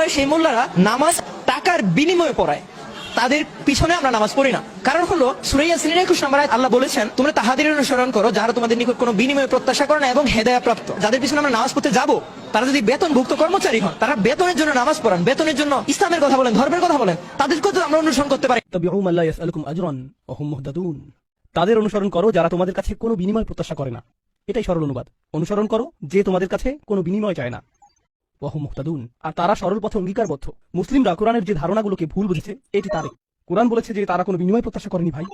সেই মোল্লারা নামাজ টাকার বিনিময়ে পড়ায়, তাদের পিছনে আমরা নামাজ পড়ি না। কারণ হলো সূরা ইয়াসিনের 21 নম্বর আয়াত আল্লাহ বলেছেন, তোমরা তাহাদের অনুসরণ করো যারা তোমাদের নিকট কোনো বিনিময় প্রত্যাশা করে না এবং হেদায়েত প্রাপ্ত। যাদের পিছনে আমরা নামাজ পড়তে যাব, তারা যদি বেতনভুক্ত কর্মচারী হন, তারা বেতনের জন্য নামাজ পড়ান, বেতনের জন্য ইসলামের কথা বলেন, ধর্মের কথা বলেন, তাদেরকে তো আমরা অনুসরণ করতে পারি। তাবিউ মান লা ইয়াসআলুকুম আজরান ওয়া হুম মুহতাদুন। তাদের অনুসরণ করো যারা তোমাদের কাছে কোনো বিনিময় প্রত্যাশা করে না। এটাই সরল অনুবাদ। অনুসরণ করো যে তোমাদের কাছে কোনো বিনিময় চায় না। ওয়া হুম মুহতাদুন। আর তারা সরল পথে অঙ্গীকারবদ্ধ। মুসলিমরা কোরআনের যে ধারণাগুলোকে ভুল বুঝেছে, এটি তারই। কোরআন বলেছে যে তারা কোনো বিনিময় প্রত্যাশা করেনি। ভাই,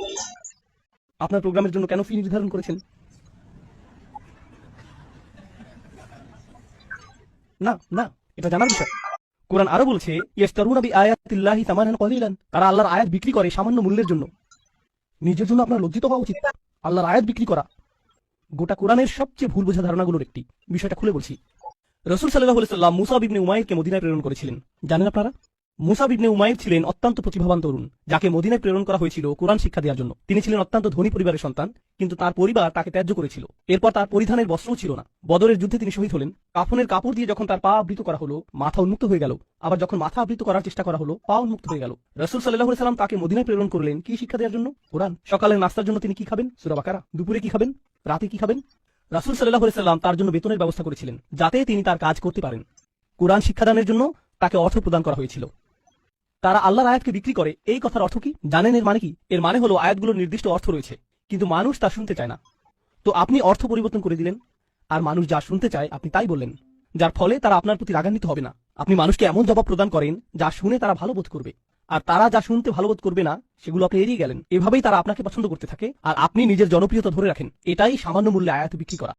আপনার প্রোগ্রামের জন্য কেন ফি নির্ধারণ করেছেন? না না, এটা জানার বিষয়। কোরআন আরো বলছে, ইস্তারুনা বিআয়াতিল্লাহি সামানান কলিলান। তারা আল্লাহর আয়াত বিক্রি করে সামান্য মূল্যের জন্য। নিজের জন্য আপনার লজ্জিত হওয়া উচিত। আল্লাহর আয়াত বিক্রি করা গোটা কোরআনের সবচেয়ে ভুল বোঝা ধারণাগুলোর একটি। বিষয়টা খুলে বলছি। রাসূল সাল্লাল্লাহু আলাইহি ওয়াসাল্লাম মুসাব ইবনে উমাইরকে মদিনায় প্রেরণ করেছিলেন। জানেন আপনারা? মুসাব ইবনে উমাইর ছিলেন অত্যন্ত প্রতিভাবান তরুণ, যাকে মদিনায় প্রেরণ করা হয়েছিল কোরআন শিক্ষা দেওয়ার জন্য। তিনি ছিলেন অত্যন্ত ধনী পরিবারের সন্তান, কিন্তু তার পরিবার তাকে ত্যায্য করেছিল। এরপর তার পরিধানের বস্ত্রও ছিল না। বদরের যুদ্ধে তিনি শহীদ হলেন। কাফনের কাপড় দিয়ে যখন তার পা আবৃত করা হলো, মাথা উন্মুক্ত হয়ে গেল। আবার যখন মাথা আবৃত করার চেষ্টা করা হলো, পা উন্মুক্ত হয়ে গেল। রাসূল সাল্লাল্লাহু আলাইহি ওয়াসাল্লাম তাকে মদিনায় প্রেরণ করলেন কি শিক্ষা দেওয়ার জন্য? কোরআন। সকালের নাস্তার জন্য তিনি কি খাবেন? সূরা বাকারা। দুপুরে কি খাবেন? রাতে কি খাবেন? রাসূল সাল্লাল্লাহু আলাইহি ওয়াসাল্লাম তার জন্য বেতনের ব্যবস্থা করেছিলেন, যাতে তিনি তার কাজ করতে পারেন। কোরআন শিক্ষাদানের জন্য তাকে অর্থ প্রদান করা হয়েছিল। তারা আল্লাহর আয়াতকে বিক্রি করে, এই কথার অর্থ কি জানেন? এর মানে কি? এর মানে হলো আয়াতগুলোর নির্দিষ্ট অর্থ রয়েছে, কিন্তু মানুষ তা শুনতে চায় না। তো আপনি অর্থ পরিবর্তন করে দিলেন, আর মানুষ যা শুনতে চায় আপনি তাই বললেন, যার ফলে তারা আপনার প্রতি রাগান্বিত হবে না। আপনি মানুষকে এমন জবাব প্রদান করেন যা শুনে তারা ভালো বোধ করবে, আর তারা যা শুনতে ভালো বোধ করবে না সেগুলো আপনি এড়িয়ে গেলেন। এভাবেই তারা আপনাকে পছন্দ করতে থাকে, আর আপনি নিজের জনপ্রিয়তা ধরে রাখেন। এটাই সামান্য মূল্যে আয়াত বিক্রি করা।